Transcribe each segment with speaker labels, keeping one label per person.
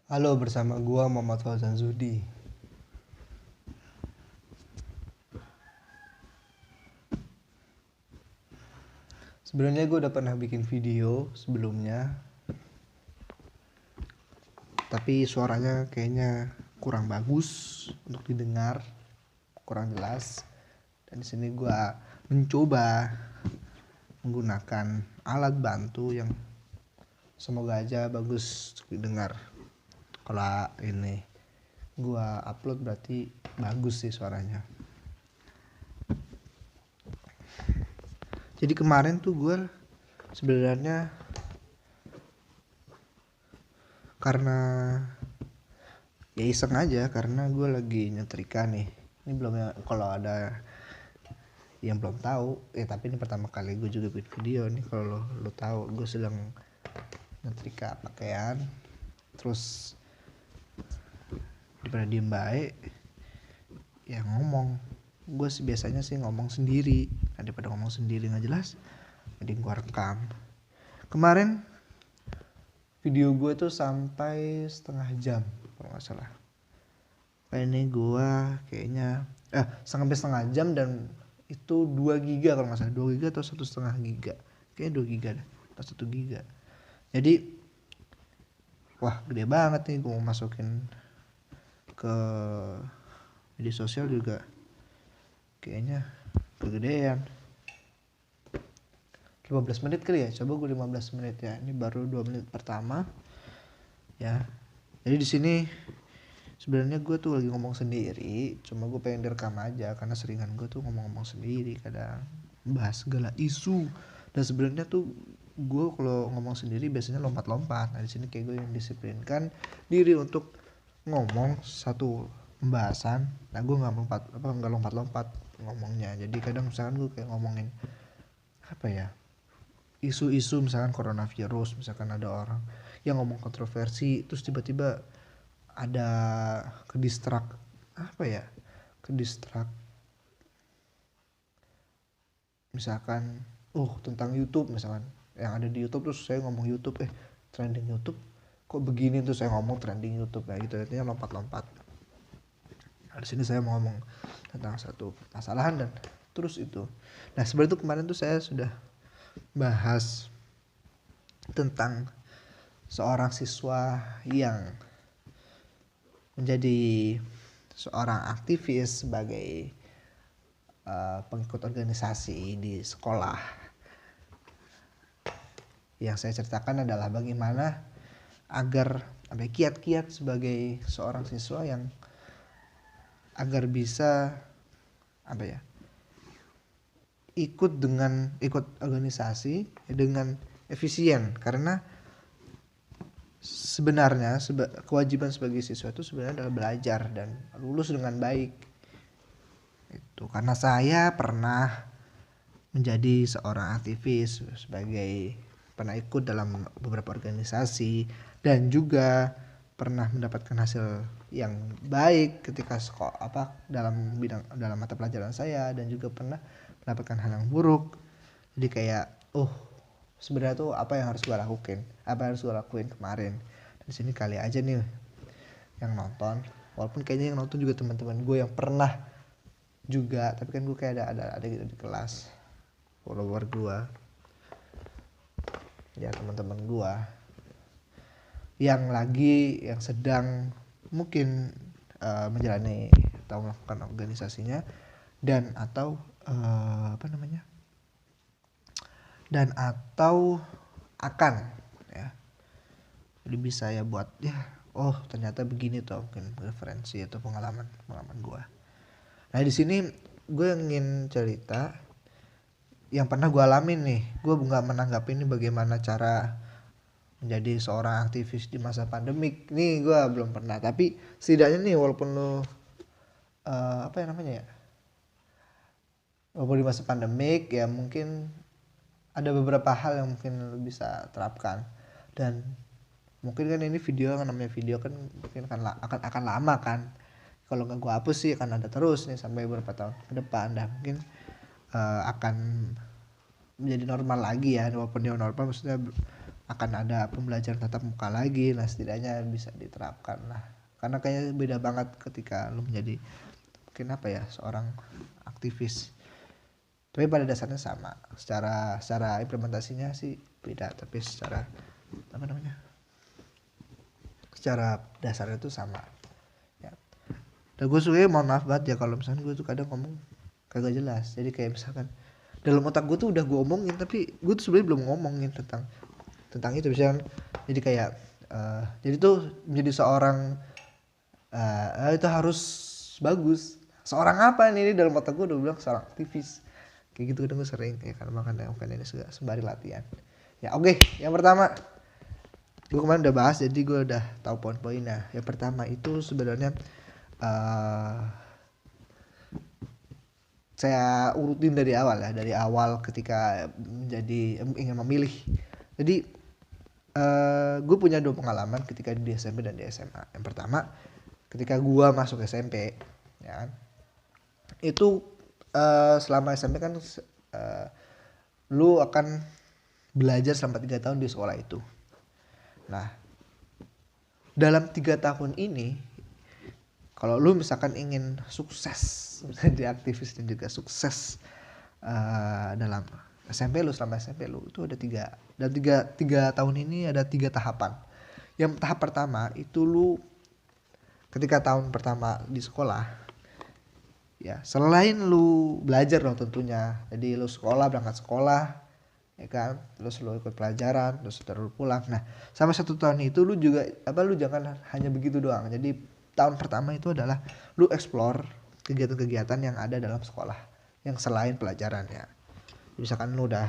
Speaker 1: Halo, bersama gua Muhammad Fauzan Zudi. Sebenarnya gue udah pernah bikin video sebelumnya, tapi suaranya kayaknya kurang bagus untuk didengar, kurang jelas. Dan di sini gua mencoba menggunakan alat bantu yang semoga aja bagus untuk didengar. Kalau ini gua upload berarti bagus sih suaranya. Jadi kemarin tuh gue sebenarnya karena ya iseng aja, karena gue lagi nyetrika nih. Ini belum ya, kalau ada yang belum tahu ya, tapi ini pertama kali gue juga bikin video nih. Kalau lo tahu, gue sedang nyetrika pakaian. Terus daripada diem baik ya ngomong. Gue sih biasanya sih ngomong sendiri, daripada ngomong sendiri nggak jelas, jadi gue rekam. Kemarin video gue tuh sampai setengah jam kalau nggak salah. Ini gue kayaknya sampai setengah jam, dan itu 2 giga kalau nggak salah, 2 giga atau 1,5 giga, kayaknya 2 giga deh atau 1 giga. Jadi wah, gede banget nih. Gue mau masukin ke media sosial juga kayaknya kegedean. 15 menit kali ya, coba gue 15 menit ya. Ini baru 2 menit pertama ya. Jadi di sini sebenarnya gue tuh lagi ngomong sendiri, cuma gue pengen direkam aja karena seringan gue tuh ngomong-ngomong sendiri, kadang bahas segala isu. Dan sebenarnya tuh gue kalau ngomong sendiri biasanya lompat-lompat. Nah di sini kayak gue yang disiplinkan diri untuk ngomong satu pembahasan. Nah gue nggak lompat-lompat ngomongnya. Jadi kadang misalkan gue kayak ngomongin apa ya, isu-isu misalkan coronavirus, misalkan ada orang yang ngomong kontroversi, terus tiba-tiba ada kedistrak misalkan tentang YouTube, misalkan yang ada di YouTube, terus saya ngomong YouTube trending YouTube kok begini, terus saya ngomong trending YouTube kayak gitu, artinya lompat-lompat. Nah, di sini saya mau ngomong tentang satu permasalahan dan terus itu. Nah sebenarnya tuh kemarin tuh saya sudah bahas tentang seorang siswa yang menjadi seorang aktivis sebagai pengikut organisasi di sekolah. Yang saya ceritakan adalah bagaimana agar kiat-kiat sebagai seorang siswa yang agar bisa ikut organisasi dengan efisien. Karena sebenarnya kewajiban sebagai siswa itu sebenarnya adalah belajar dan lulus dengan baik. Itu karena saya pernah menjadi seorang aktivis, pernah ikut dalam beberapa organisasi, dan juga pernah mendapatkan hasil yang baik ketika dalam mata pelajaran saya, dan juga pernah mendapatkan hal yang buruk. Jadi kayak sebenarnya tuh apa yang harus gue lakuin kemarin. Di sini kali aja nih yang nonton, walaupun kayaknya yang nonton juga teman-teman gue yang pernah juga, tapi kan gue kayak ada gitu di kelas, follower gue ya, teman-teman gue yang sedang mungkin menjalani atau melakukan organisasinya, dan atau akan ya. Jadi bisa ya buat ya, ternyata begini tuh, mungkin referensi atau pengalaman gue. Nah di sini gue ingin cerita yang pernah gue alamin nih. Gue nggak menanggapi ini bagaimana cara menjadi seorang aktivis di masa pandemik. Nih gue belum pernah, tapi setidaknya nih walaupun lo walaupun di masa pandemik ya, mungkin ada beberapa hal yang mungkin lo bisa terapkan. Dan mungkin kan ini namanya video kan mungkin akan lama kan. Kalau nggak gue hapus sih akan ada terus nih sampai beberapa tahun ke depan, dan mungkin akan menjadi normal lagi ya. Walaupun dia normal, maksudnya akan ada pembelajaran tatap muka lagi. Nah setidaknya bisa diterapkan lah, karena kayaknya beda banget ketika lu menjadi mungkin apa ya, seorang aktivis. Tapi pada dasarnya sama, secara implementasinya sih beda, tapi secara apa namanya, secara dasarnya itu sama ya. Dan gue suka, mohon maaf banget ya kalau misalnya gue tuh kadang ngomong kagak jelas. Jadi kayak misalkan dalam otak gue tuh udah gue omongin, tapi gue tuh sebenarnya belum ngomongin tentang itu. Misalkan jadi kayak jadi tuh menjadi seorang itu harus bagus. Seorang apa ini dalam otak gue udah bilang seorang aktivis kayak gitu. Kadang gue sering ya, karena makanya ini sembari latihan ya. Oke, yang pertama gue kemarin udah bahas, jadi gue udah tahu poin-poinnya. Yang pertama itu sebenarnya saya urutin dari awal ya, dari awal ketika menjadi ingin memilih. Jadi gue punya 2 pengalaman ketika di SMP dan di SMA. Yang pertama ketika gue masuk SMP ya kan, itu selama SMP kan lu akan belajar selama 3 tahun di sekolah itu. Nah dalam 3 tahun ini, kalau lu misalkan ingin sukses menjadi aktivis dan juga sukses dalam SMP lu, selama SMP lu itu ada 3 tahun ini ada 3 tahapan. Yang tahap pertama itu lu ketika tahun pertama di sekolah ya, selain lu belajar dong tentunya. Jadi lu berangkat sekolah ya kan, terus lu ikut pelajaran, terus lu pulang. Nah sama 1 tahun itu lu juga lu jangan hanya begitu doang. Jadi tahun pertama itu adalah lu explore kegiatan-kegiatan yang ada dalam sekolah yang selain pelajaran ya. Misalkan lu udah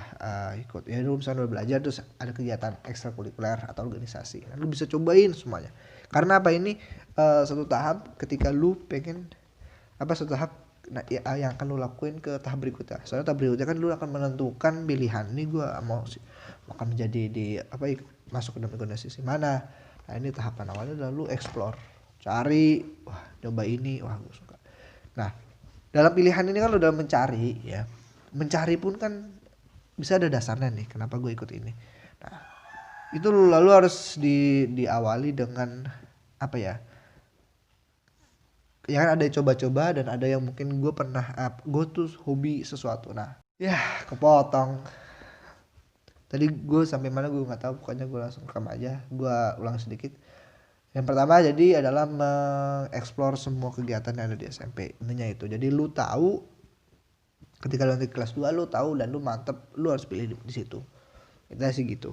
Speaker 1: ikut ya, lu misalkan udah belajar terus ada kegiatan ekstrakurikuler atau organisasi, nah, lu bisa cobain semuanya. Karena apa, ini satu tahap ketika lu pengen satu tahap yang akan lu lakuin ke tahap berikutnya. Soalnya tahap berikutnya kan lu akan menentukan pilihan, ini gue mau akan menjadi masuk ke dalam organisasi mana. Nah ini tahapan awalnya adalah lu explore, cari, wah coba ini, wah gue suka. Nah dalam pilihan ini kan lu udah mencari ya, mencari pun kan bisa ada dasarnya nih kenapa gue ikut ini. Nah itu lalu harus diawali dengan apa ya kan ada coba-coba dan ada yang mungkin gue pernah gue tuh hobi sesuatu. Nah ya kepotong tadi gue sampai mana gue nggak tahu, pokoknya gue langsung rekam aja, gue ulang sedikit. Yang pertama jadi adalah mengeksplor semua kegiatan yang ada di SMP. Intinya itu, jadi lu tahu ketika lu nanti kelas 2 lu tahu dan lu mantep, lu harus pilih di situ. Itu sih gitu.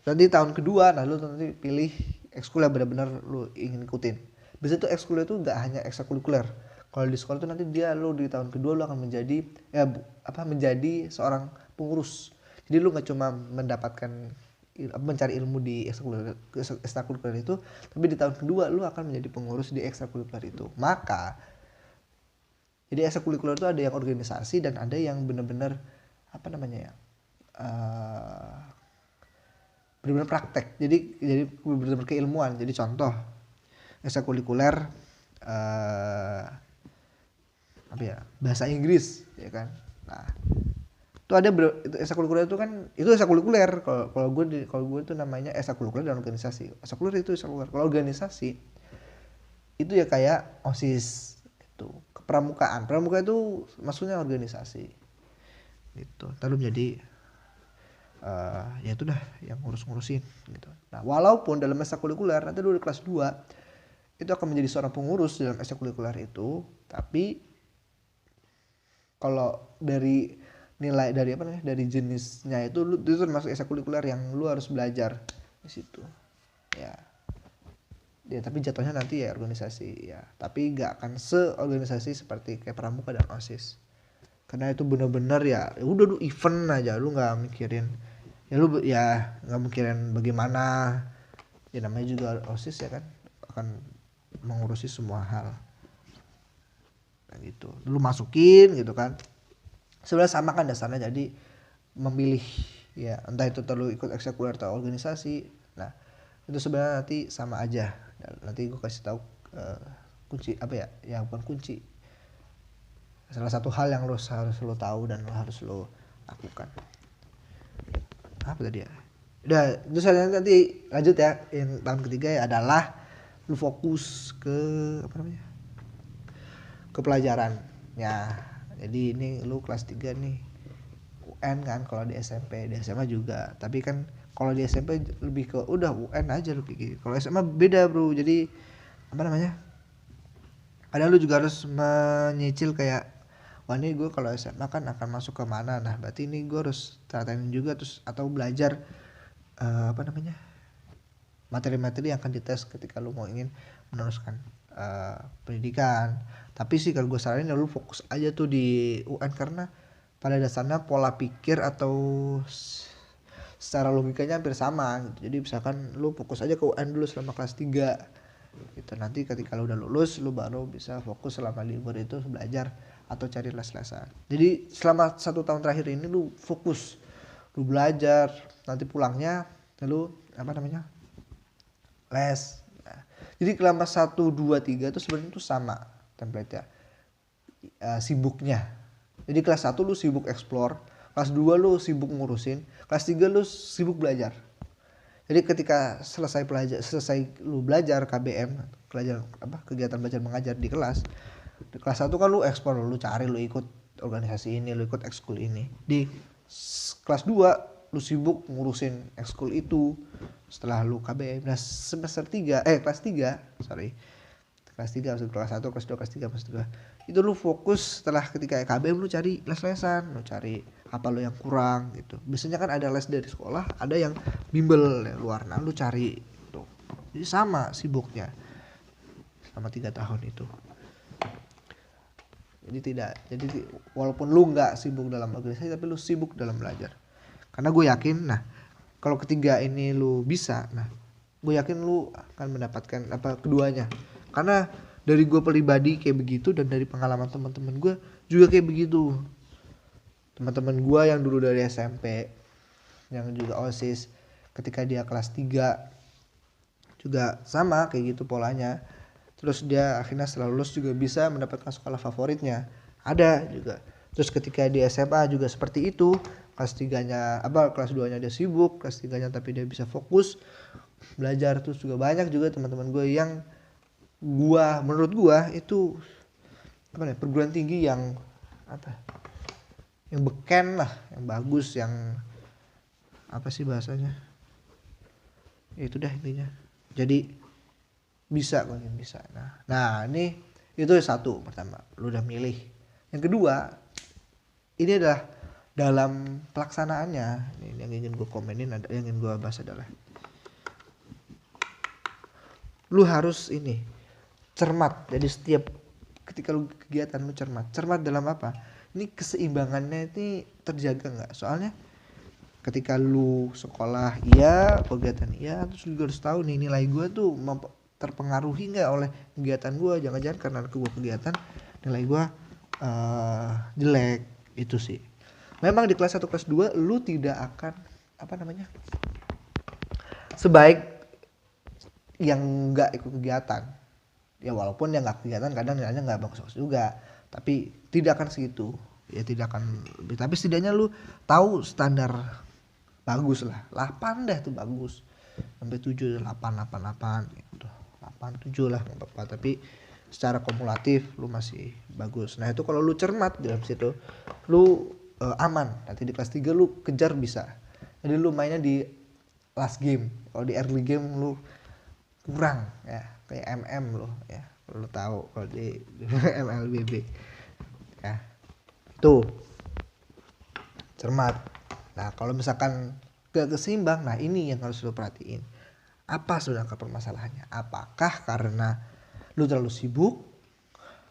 Speaker 1: Nanti tahun kedua, nah lu nanti pilih ekskul yang benar-benar lu ingin ikutin. Biasanya tuh ekskul itu nggak hanya ekstrakurikuler. Kalau di sekolah tuh nanti lu di tahun kedua lu akan menjadi menjadi seorang pengurus. Jadi lu nggak cuma mencari ilmu di ekstrakurikuler itu, tapi di tahun kedua lu akan menjadi pengurus di ekstrakurikuler itu. Maka jadi ekstrakurikuler itu ada yang organisasi dan ada yang benar-benar benar-benar praktek. Jadi benar-benar keilmuan. Jadi contoh ekstrakurikuler bahasa Inggris ya kan. Nah itu ada ekstrakurikuler itu kan, itu ekstrakurikuler. Kalau gue itu namanya ekstrakurikuler dan organisasi. Ekstrakurikuler itu ekstrakurikuler. Kalau organisasi itu ya kayak OSIS itu, kepramukaan. Pramuka itu maksudnya organisasi gitu. Lalu menjadi ya itu dah yang ngurusin gitu. Nah walaupun dalam ekstrakurikuler nanti dulu di kelas 2 itu akan menjadi seorang pengurus dalam ekstrakurikuler itu, tapi kalau dari nilai dari jenisnya itu termasuk ekstrakurikuler yang lu harus belajar di situ ya. Tapi jatuhnya nanti ya organisasi ya, tapi nggak akan seorganisasi seperti kayak pramuka dan OSIS, karena itu benar-benar ya udah lu event aja, lu nggak mikirin nggak mikirin bagaimana ya, namanya juga OSIS ya kan, akan mengurusi semua hal kayak gitu. Lu masukin gitu kan, sebenarnya sama kan dasarnya. Jadi memilih ya, entah itu terlalu ikut ekstrakurikuler atau organisasi, nah itu sebenarnya nanti sama aja. Nanti gue kasih tahu kunci bukan kunci, salah satu hal yang harus lo tahu dan harus lo lakukan. Apa tadi ya? Udah, terus nanti lanjut ya. Yang tahun ketiga ya adalah lu fokus ke apa namanya? Ke pelajaran. Ya. Jadi ini lu kelas 3 nih. UN kan kalau di SMP, di SMA juga. Tapi kan kalau di SMP lebih ke udah UN aja lu kayak gitu. Kalau SMA beda, Bro. Jadi apa namanya? Kadang lu juga harus menyicil kayak wah ini gue kalau SMA kan akan masuk ke mana, nah berarti ini gue harus teratain juga terus atau belajar apa namanya materi-materi yang akan dites ketika lu mau ingin meneruskan pendidikan. Tapi sih kalau gue saranin ya lu fokus aja tuh di UN karena pada dasarnya pola pikir atau secara logikanya hampir sama gitu. Jadi misalkan lu fokus aja ke UN dulu selama kelas 3 gitu, nanti ketika lu udah lulus lu baru bisa fokus selama libur itu belajar atau cari les-lesan. Jadi selama 1 tahun terakhir ini lu fokus, lu belajar, nanti pulangnya lalu apa namanya les. Nah, jadi selama 1, 2, 3 tuh sebenarnya tuh sama template ya, sibuknya. Jadi kelas 1 lu sibuk explore, kelas 2 lu sibuk ngurusin, kelas 3 lu sibuk belajar. Jadi ketika selesai lu belajar KBM, belajar apa kegiatan belajar mengajar di kelas 1 kan lu explore, lu cari, lu ikut organisasi ini, lu ikut ekskul ini. Di kelas 2 lu sibuk ngurusin ekskul itu setelah lu KBM. Nah, kelas 3, sorry. Kelas 3 maksud kelas 1, kelas 2, kelas 3, kelas 2. Itu lu fokus setelah ketika KBM lu cari les-lesan, lu cari apa lu yang kurang gitu. Biasanya kan ada les dari sekolah, ada yang bimbel ya, luar. Nah, lu cari tuh. Jadi sama sibuknya selama 3 tahun itu. Jadi walaupun lu nggak sibuk dalam organisasi tapi lu sibuk dalam belajar. Karena gue yakin, nah kalau ketiga ini lu bisa, nah gue yakin lu akan mendapatkan apa keduanya. Karena dari gue pribadi kayak begitu dan dari pengalaman teman-teman gue juga kayak begitu. Teman-teman gue yang dulu dari SMP yang juga OSIS ketika dia kelas 3 juga sama kayak gitu polanya. Terus dia akhirnya setelah lulus juga bisa mendapatkan sekolah favoritnya. Ada juga. Terus ketika di SMA juga seperti itu. Kelas 3-nya kelas 2-nya dia sibuk, kelas 3-nya tapi dia bisa fokus belajar. Terus juga banyak juga teman-teman gue yang menurut gua itu perguruan tinggi yang yang beken lah, yang bagus, yang apa sih bahasanya? Ya itu dah intinya. Jadi bisa. Nah ini itu satu pertama, lu udah milih. Yang kedua, ini adalah dalam pelaksanaannya. Ini yang ingin gue komenin, yang ingin gue bahas adalah lu harus cermat. Jadi setiap ketika lu kegiatan lu cermat dalam apa? Ini keseimbangannya ini terjaga nggak? Soalnya ketika lu sekolah iya, kegiatan iya, terus lu harus tahu nih nilai gue tuh terpengaruhi nggak oleh kegiatan gue. Jangan-jangan karena gue kegiatan nilai gue jelek. Itu sih memang di kelas 1 kelas 2 lu tidak akan sebaik yang nggak ikut kegiatan. Ya walaupun yang nggak kegiatan kadang nilainya nggak bagus juga, tapi tidak akan segitu ya, tidak akan lebih. Tapi setidaknya lu tahu standar bagus lah, 8 dah tuh bagus, sampai 7, 8 gitu, 8, 7 lah nggak apa-apa, tapi secara kumulatif lu masih bagus. Nah itu kalau lu cermat dalam situ lu aman, nanti di kelas 3 lu kejar bisa. Jadi lu mainnya di last game, kalau di early game lu kurang ya, kayak MM lo ya, lo tahu kalau di MLBB ya, itu cermat. Nah kalau misalkan gak keseimbang, nah ini yang harus lo perhatiin, apa sebenarnya permasalahannya. Apakah karena lu terlalu sibuk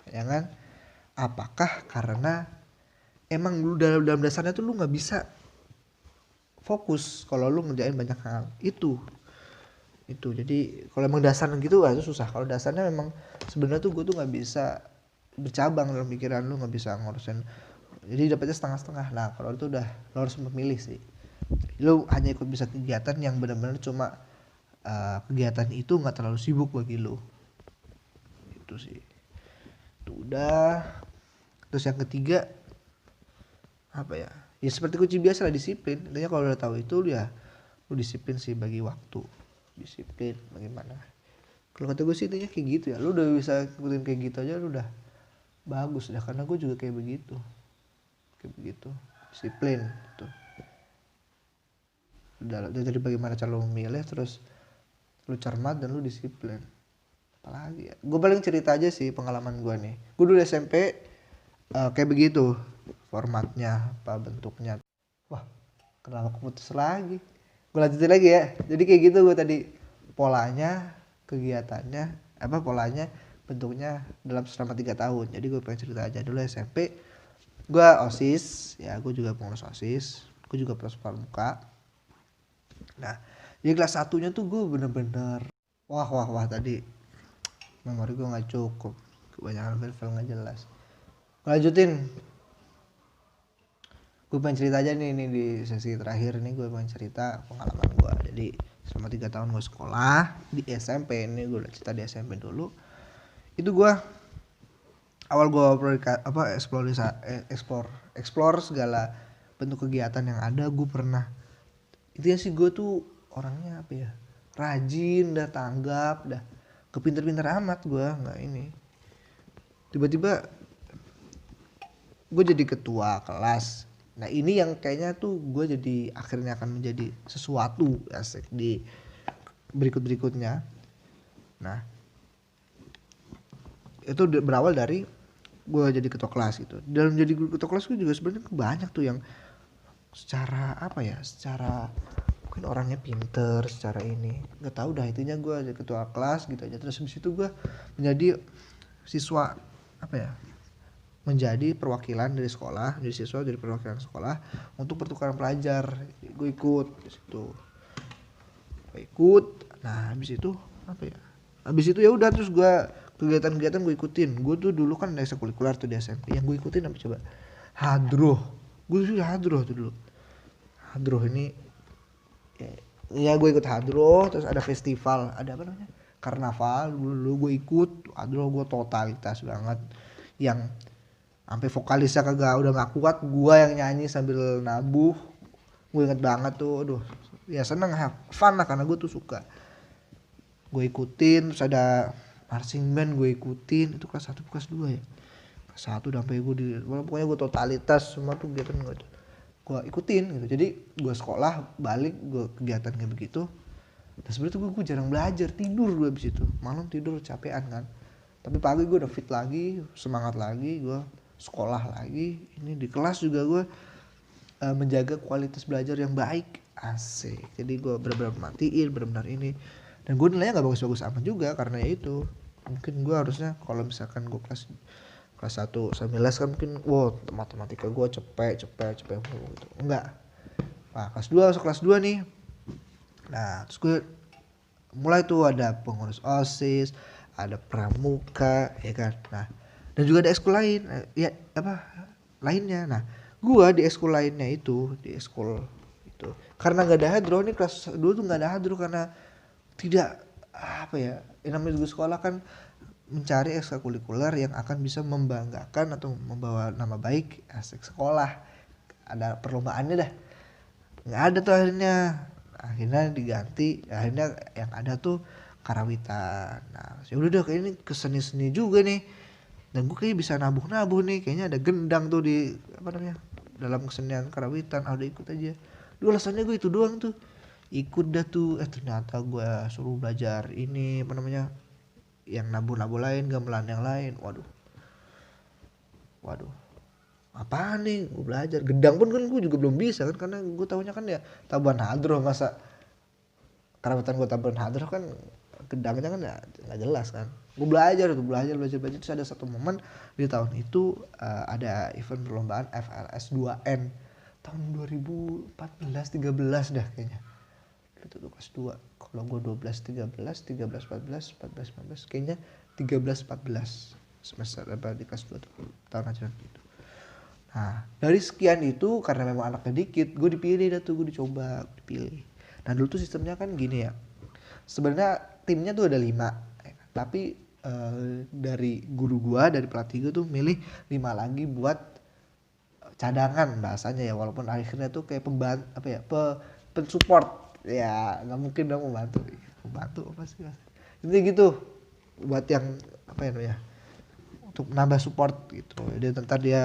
Speaker 1: ya kan, apakah karena emang lu dalam dasarnya tuh lu nggak bisa fokus kalau lu ngerjain banyak hal itu. Jadi kalau emang dasarnya gitu itu susah. Kalau dasarnya memang sebenarnya tuh gue tuh nggak bisa bercabang dalam pikiran, lu nggak bisa ngurusin, jadi dapetnya setengah-setengah. Nah kalau itu udah lo harus memilih sih, lu hanya ikut bisa kegiatan yang benar-benar cuma kegiatan itu nggak terlalu sibuk bagi lu. Itu sih itu udah. Terus yang ketiga apa ya seperti kunci biasa lah, disiplin. Intinya kalau udah tahu itu ya lu disiplin sih bagi waktu, disiplin bagaimana. Kalau kata gue sih intinya kayak gitu ya, lu udah bisa ikutin kayak gitu aja lu udah bagus dah, karena gue juga kayak begitu disiplin tuh. Dari bagaimana cara lu memilih, terus lu cermat dan lu disiplin. Apalagi ya, gue paling cerita aja sih pengalaman gue nih. Gue dulu SMP kayak begitu formatnya, apa bentuknya. Wah, kenapa keputus lagi? Gue lanjutin lagi ya. Jadi kayak gitu gue tadi, polanya, kegiatannya, polanya, bentuknya dalam selama 3 tahun. Jadi gue pengen cerita aja dulu SMP. Gue OSIS, ya gue juga pengurus OSIS. Gue juga pramuka. Nah, jadi kelas 1-nya tuh gue bener-bener wah tadi memori gue nggak cukup, kebanyakan file nggak jelas. Lanjutin, gue pengen cerita aja nih di sesi terakhir ini, gue pengen cerita pengalaman gue. Jadi selama 3 tahun gue sekolah di SMP, ini gue udah cerita di SMP dulu. Itu gue awal gue explore segala bentuk kegiatan yang ada. Gue pernah, intinya sih gue tuh orangnya rajin, dah tanggap, dah kepinter-pinter amat gue, nggak ini. Tiba-tiba gue jadi ketua kelas. Nah ini yang kayaknya tuh gue jadi akhirnya akan menjadi sesuatu asik di berikutnya. Nah itu berawal dari gue jadi ketua kelas gitu. Dalam jadi ketua kelas gue juga sebenarnya banyak tuh yang secara secara mungkin orangnya pinter, secara ini nggak tahu dah, intinya gue jadi ketua kelas gitu aja. Terus habis itu gue menjadi siswa menjadi perwakilan dari sekolah, jadi siswa dari perwakilan sekolah untuk pertukaran pelajar. Gue ikut di situ, nah habis itu ya udah, terus gue kegiatan gue ikutin. Gue tuh dulu kan ekstrakurikuler tuh di SMP, yang gue ikutin hadroh. Gue sudah hadroh tuh dulu. Hadroh ini ya gue ikut hadroh. Terus ada festival, ada karnaval, dulu gue ikut hadroh. Gue totalitas banget, yang sampai vokalisnya udah gak kuat, gue yang nyanyi sambil nabuh. Gue inget banget tuh, aduh ya seneng, fun lah, karena gue tuh suka. Gue ikutin. Terus ada marching band gue ikutin, itu kelas 1 kelas 2 ya, kelas 1 sampai gue pokoknya gue totalitas semua tuh kegiatan gue ikutin gitu. Jadi gue sekolah balik, gue kegiatan kayak begitu. Dan sebenarnya gue jarang belajar, tidur gue abis itu, malam tidur capean kan. Tapi pagi gue udah fit lagi, semangat lagi, gue sekolah lagi. Ini di kelas juga gue menjaga kualitas belajar yang baik, asik. Jadi gue benar-benar matiin, benar-benar ini. Dan gue nilainya gak bagus-bagus amat juga, karena ya itu mungkin gue harusnya kalau misalkan gue kelas 1 sampai les kan mungkin matematika gue cepet gitu. Enggak. Nah kelas 2 masuk kelas 2 nih. Nah terus gue mulai tuh ada pengurus OSIS, ada pramuka, ya kan. Nah dan juga ada ekskul lain, lainnya. Nah gue di ekskul lainnya itu, karena nggak ada hadroh. Nih kelas 2 tuh nggak ada hadroh karena tidak yang namanya juga sekolah kan mencari ekstrakurikuler yang akan bisa membanggakan atau membawa nama baik asik sekolah. Ada perlombaannya dah, nggak ada tuh akhirnya diganti. Akhirnya yang ada tuh karawitan. Nah ya udah kayak ini keseni juga nih, dan gue kayaknya bisa nabuh nih, kayaknya ada gendang tuh di dalam kesenian karawitan. Udah ikut aja dulu, alasannya gue itu doang tuh, ikut dah tuh. Ternyata gue suruh belajar ini yang nabuh lain, gamelan yang lain. Waduh apaan nih, gue belajar gendang pun kan gue juga belum bisa kan, karena gue tahunya kan ya tabuhan hadroh. Masa karawitan gue tabuhan hadroh kan, gendangnya kan nggak jelas kan. Gue belajar. Terus ada satu momen di tahun itu ada event perlombaan FLS 2N tahun 2014-13 dah kayaknya. Itu tuh kelas 2. Kalau gue 12-13, 13-14, 14-15, kayaknya 13-14 semester di kelas 2 tuh tahun ajaran gitu. Nah dari sekian itu, karena memang anaknya dikit, gue dipilih dah tuh, gue dipilih. Nah dulu tuh sistemnya kan gini ya, sebenarnya timnya tuh ada 5, tapi dari guru gue, dari pelatih gue tuh milih 5 lagi buat cadangan bahasanya ya, walaupun akhirnya tuh kayak pensupport Ya nggak mungkin dong membantu apa sih Mas? Intinya gitu buat yang apa ya namanya, untuk menambah support gitu. Jadi ntar dia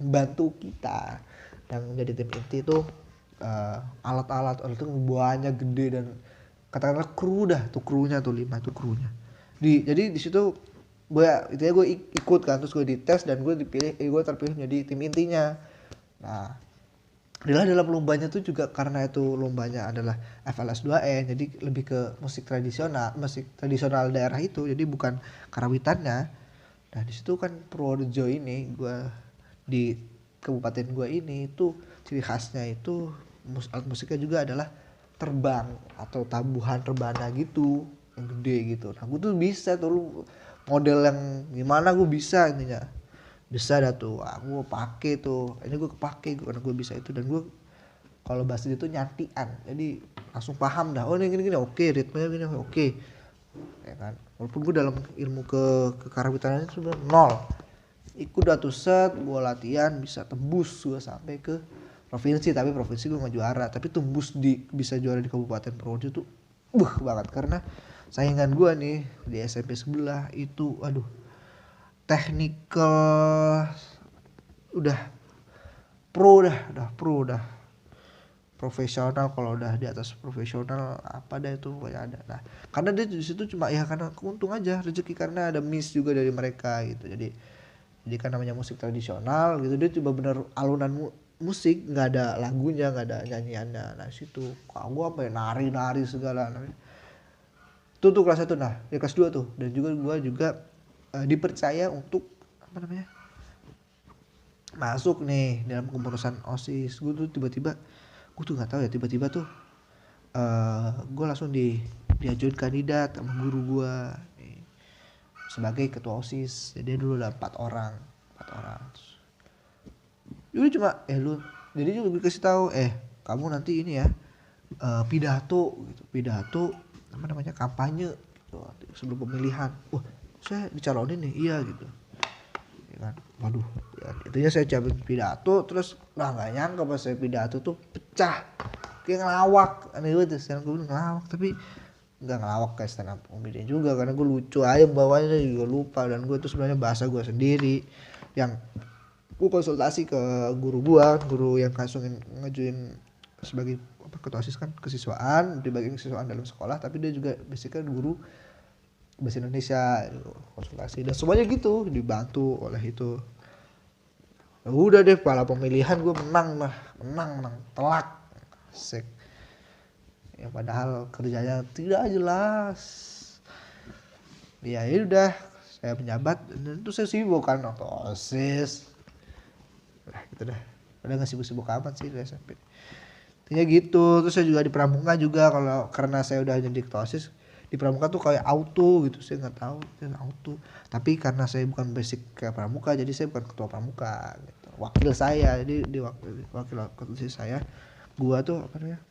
Speaker 1: membantu kita dan menjadi tim inti itu alat-alat itu buahnya gede dan katakanlah kru dah tuh, krunya tuh 5 tuh krunya. Jadi di situ gue ikut kan, terus gue dites dan gue terpilih menjadi tim intinya. Nah, adalah dalam lombanya tuh juga karena itu lombanya adalah FLS 2N, jadi lebih ke musik tradisional daerah itu, jadi bukan karawitannya. Nah di situ kan Purworejo ini di kabupaten gue ini itu ciri khasnya itu alat musiknya juga adalah terbang atau tabuhan rebana gitu yang gede gitu. Nah gue tuh bisa tuh model yang gimana gue bisa intinya, bisa dah tuh aku pakai tuh, ini gue kepake karena gue bisa itu. Dan gue kalau bahasa itu nyantian, jadi langsung paham dah, oh ini gini oke, ritmenya gini oke, ya kan. Walaupun gue dalam ilmu kekarawitanannya sudah nol, ikut dah tuh set, gue latihan bisa tembus gue sampai ke provinsi, tapi provinsi gue nggak juara, tapi tembus bisa juara di Kabupaten Purworejo tuh banget. Karena saingan gue nih di SMP sebelah itu aduh technical udah pro dah profesional. Kalau udah di atas profesional apa dah itu pokoknya ada. Nah karena dia di situ cuma ya karena keuntung aja rezeki, karena ada miss juga dari mereka gitu. Jadi kan namanya musik tradisional gitu, dia coba bener alunan musik, nggak ada lagunya, nggak ada nyanyiannya. Nah situ kok gue apa ya, nari segala. Nah, itu tuh kelas 1. Nah di kelas 2 tuh, dan juga gue dipercaya untuk apa namanya masuk nih dalam kepengurusan OSIS. Gue tuh nggak tahu ya, tiba-tiba tuh gue langsung diajuin kandidat sama guru gue sebagai ketua OSIS. Jadi dulu ada 4 orang. Dulu cuma lu jadi juga dikasih tahu kamu nanti ini ya pidato apa namanya kampanye gitu, sebelum pemilihan. Wah saya dicalonin nih, iya gitu ya kan. Waduh ya, intinya saya cabut pidato, terus nggak nyangka pas saya pidato tuh pecah kayak ngelawak. Aneh banget stand up comedy ngelawak, tapi nggak ngelawak kayak stand up comedy juga, karena gue lucu aja bawahnya juga lupa. Dan gue tuh sebenarnya bahasa gue sendiri yang gue konsultasi ke guru yang langsung ngajuin sebagai ketua OSIS kan kesiswaan di bagian kesiswaan dalam sekolah, tapi dia juga basicnya guru bahasa Indonesia konsultasi, dan semuanya gitu dibantu oleh itu. Nah, udah deh pala pemilihan gue menang telak asik ya, padahal kerjanya tidak jelas. Ya udah saya penjabat dan itu saya sibuk kan waktu OSIS. Nah gitu dah, udah nggak sibuk-sibuk amat sih di SMP. Intinya gitu. Terus saya juga di pramuka juga, karena saya udah jadi ketua OSIS di pramuka tuh kayak auto gitu, saya nggak tahu kan auto. Tapi karena saya bukan basic ke pramuka, jadi saya bukan ketua pramuka gitu. Wakil saya, jadi di wakil saya, gua tuh apa namanya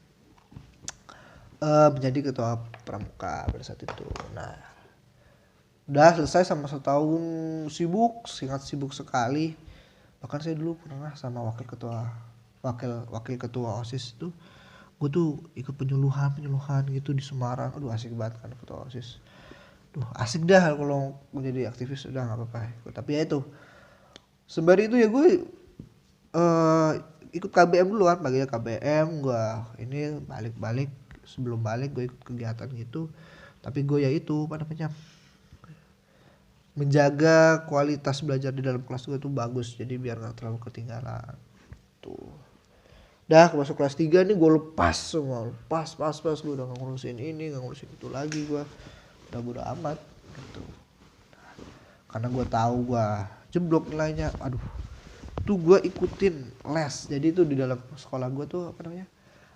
Speaker 1: menjadi ketua pramuka pada saat itu. Nah udah selesai sama setahun sangat sibuk sekali. Bahkan saya dulu pernah sama wakil ketua OSIS tuh, gue tuh ikut penyuluhan gitu di Semarang. Aduh asik banget kan ketua OSIS. Duh asik dah kalau menjadi aktivis, udah nggak apa-apa. Tapi ya itu sembari itu ya gue ikut KBM dulu kan, bagian KBM gue ini balik sebelum balik gue ikut kegiatan gitu. Tapi gue ya itu apa namanya menjaga kualitas belajar di dalam kelas gue tuh bagus, jadi biar nggak terlalu ketinggalan tuh. Dah masuk kelas 3 nih gue lepas gue udah nggak ngurusin ini nggak ngurusin itu lagi, gue udah bodo amat gitu. Karena gue tahu gue jeblok nilainya. Aduh tuh gue ikutin les, jadi tuh di dalam sekolah gue tuh apa namanya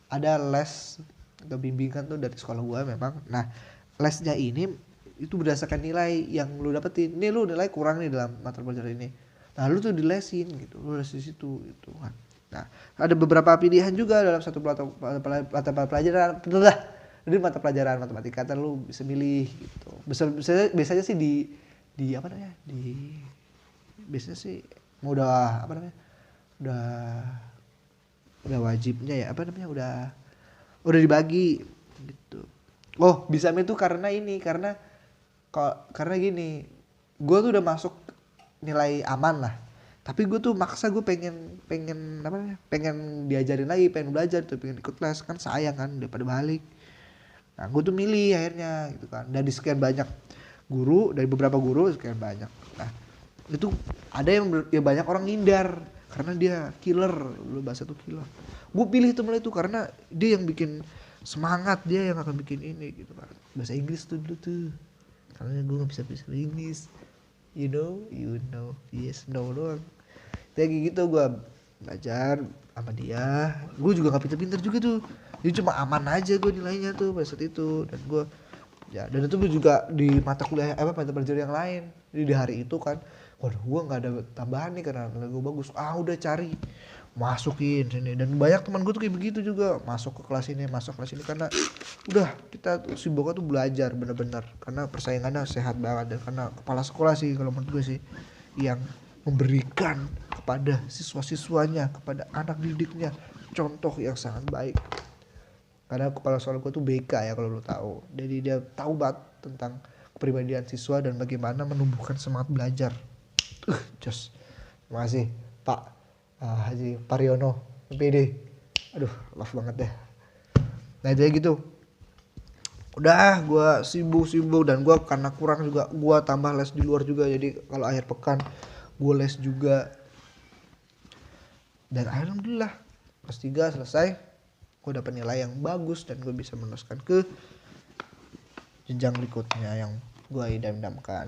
Speaker 1: ada les atau bimbingan tuh dari sekolah gue memang. Nah lesnya ini itu berdasarkan nilai yang lu dapetin. Nih lu nilai kurang nih dalam mata pelajaran ini, nah lu tuh dilesin gitu, lu les di situ gitu kan. Nah ada beberapa pilihan juga dalam satu mata pelajaran. Jadi mata pelajaran matematika kan lu bisa milih gitu. Biasanya sih di apa namanya biasanya sih udah apa namanya udah wajibnya ya apa namanya udah dibagi gitu. Oh bisa itu karena ini, karena gini, gue tuh udah masuk nilai aman lah, tapi gue tuh maksa, gue pengen pengen apa namanya, pengen diajarin lagi, pengen belajar tuh, pengen ikut les, kan sayang kan daripada balik. Nah gue tuh milih akhirnya gitu kan, dari sekian banyak guru, dari beberapa guru sekian banyak. Nah itu ada yang ya banyak orang ngindar karena dia killer, lu bahasa tuh killer. Gue pilih temen itu karena dia yang bikin semangat, dia yang akan bikin ini gitu kan. Bahasa Inggris tuh dulu tuh, karena gue nggak bisa bahasa Inggris, you know, yes no doang. Kayak gitu gue belajar sama dia. Gue juga nggak pinter-pinter juga tuh, jadi cuma aman aja gue nilainya tuh pada saat itu. Dan gue ya, dan itu juga di mata kuliah mata pelajaran yang lain. Jadi di hari itu kan, waduh gue nggak ada tambahan nih karena nilai gue bagus, udah cari masukin sini. Dan banyak teman gue tuh kayak begitu juga, masuk ke kelas ini, masuk kelas ini, karena udah kita tuh sibuknya tuh belajar bener-bener, karena persaingannya sehat banget. Dan karena kepala sekolah sih kalau menurut gue sih yang memberikan kepada siswa-siswanya, kepada anak didiknya contoh yang sangat baik. Karena kepala sekolah gue tuh BK ya kalau lo tahu, jadi dia tahu banget tentang kepribadian siswa dan bagaimana menumbuhkan semangat belajar. Just terima kasih Pak Haji Pariono PD, aduh love banget deh. Nah jadi gitu, udah gue sibuk dan gue karena kurang juga, gue tambah les di luar juga, jadi kalau akhir pekan gue les juga. Dan alhamdulillah kelas 3 selesai, gue dapat nilai yang bagus dan gue bisa meneruskan ke jenjang berikutnya yang gue idam-idamkan.